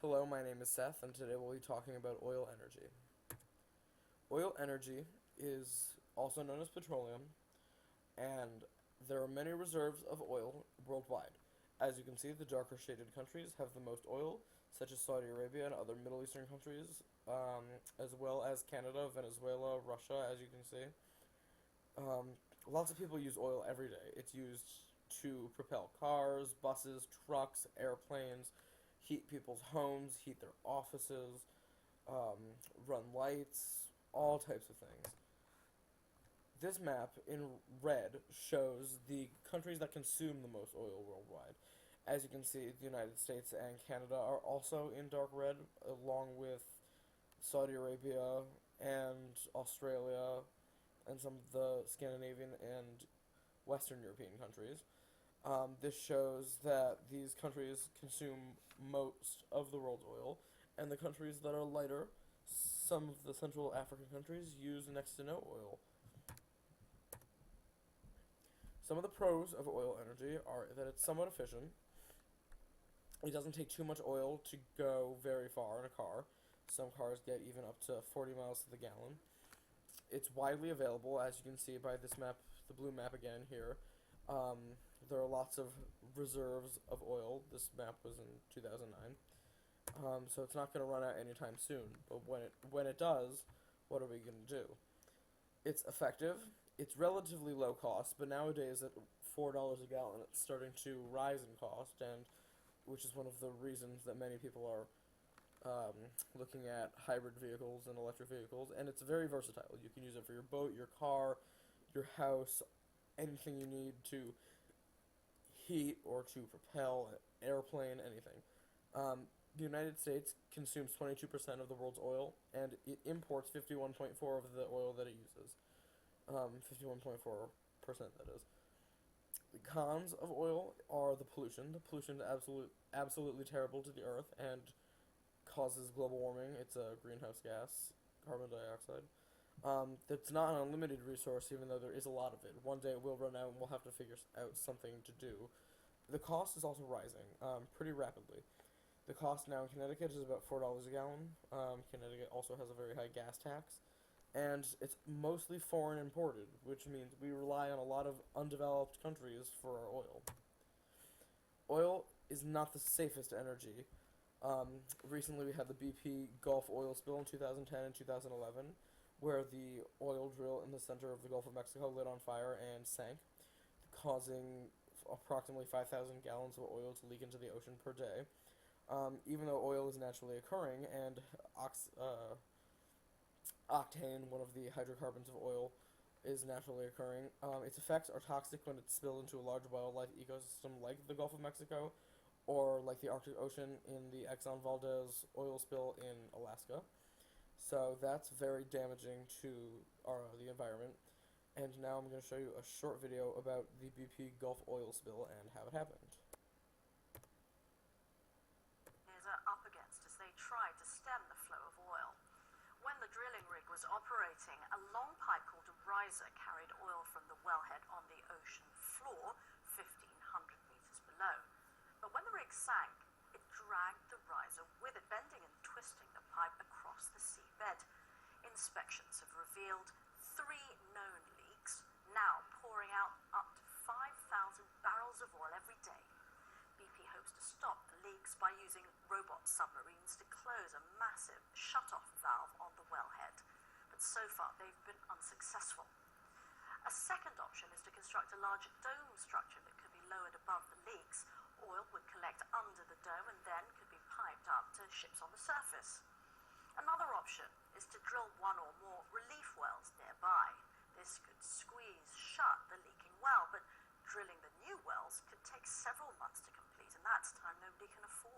Hello, my name is Seth, and today we'll be talking about oil energy. Oil energy is also known as petroleum, and there are many reserves of oil worldwide. As you can see, the darker shaded countries have the most oil, such as Saudi Arabia and other Middle Eastern countries, as well as Canada, Venezuela, Russia, as you can see. Lots of people use oil every day. It's used to propel cars, buses, trucks, airplanes, heat people's homes, heat their offices, run lights, all types of things. This map in red shows the countries that consume the most oil worldwide. As you can see, the United States and Canada are also in dark red, along with Saudi Arabia and Australia and some of the Scandinavian and Western European countries. This shows that these countries consume most of the world's oil, and the countries that are lighter, some of the Central African countries, use next to no oil. Some of the pros of oil energy are that it's somewhat efficient. It doesn't take too much oil to go very far in a car. Some cars get even up to 40 miles to the gallon. It's widely available, as you can see by this map, the blue map again here. There are lots of reserves of oil. This map was in 2009. So it's not going to run out anytime soon. But when it does, what are we going to do? It's effective. It's relatively low cost, but nowadays at $4 a gallon, it's starting to rise in cost, and which is one of the reasons that many people are looking at hybrid vehicles and electric vehicles. And it's very versatile. You can use it for your boat, your car, your house, anything you need to heat or to propel an airplane, anything. The United States consumes 22% of the world's oil, and it imports 51.4% of the oil that it uses. 51.4%, that is. The cons of oil are the pollution. The pollution is absolutely terrible to the earth and causes global warming. It's a greenhouse gas, carbon dioxide. It's not an unlimited resource, even though there is a lot of it. One day it will run out, and we'll have to figure out something to do. The cost is also rising pretty rapidly. The cost now in Connecticut is about $4 a gallon. Connecticut also has a very high gas tax. And it's mostly foreign imported, which means we rely on a lot of undeveloped countries for our oil. Oil is not the safest energy. Recently we had the BP Gulf oil spill in 2010 and 2011, where the oil drill in the center of the Gulf of Mexico lit on fire and sank, causing approximately 5,000 gallons of oil to leak into the ocean per day. Even though oil is naturally occurring, and octane, one of the hydrocarbons of oil, is naturally occurring, its effects are toxic when it's spilled into a large wildlife ecosystem like the Gulf of Mexico, or like the Arctic Ocean in the Exxon Valdez oil spill in Alaska. So that's very damaging to the environment. And now I'm going to show you a short video about the BP Gulf oil spill and how it happened. Are up against as they tried to stem the flow of oil. When the drilling rig was operating, a long pipe called a riser carried oil from the wellhead on the ocean floor, 1,500 meters below. But when the rig sank, it dragged the riser with it, bending and twisting the pipe across the seabed. Inspections have revealed 3 known leaks, now pouring out up to 5,000 barrels of oil every day. BP hopes to stop the leaks by using robot submarines to close a massive shut-off valve on the wellhead, but so far they've been unsuccessful. A second option is to construct a large dome structure that could be lowered above the leaks. Oil would collect under the dome and then could be piped up to ships on the surface. Another option is to drill one or more relief wells nearby. This could squeeze shut the leaking well, but drilling the new wells could take several months to complete, and that's time nobody can afford.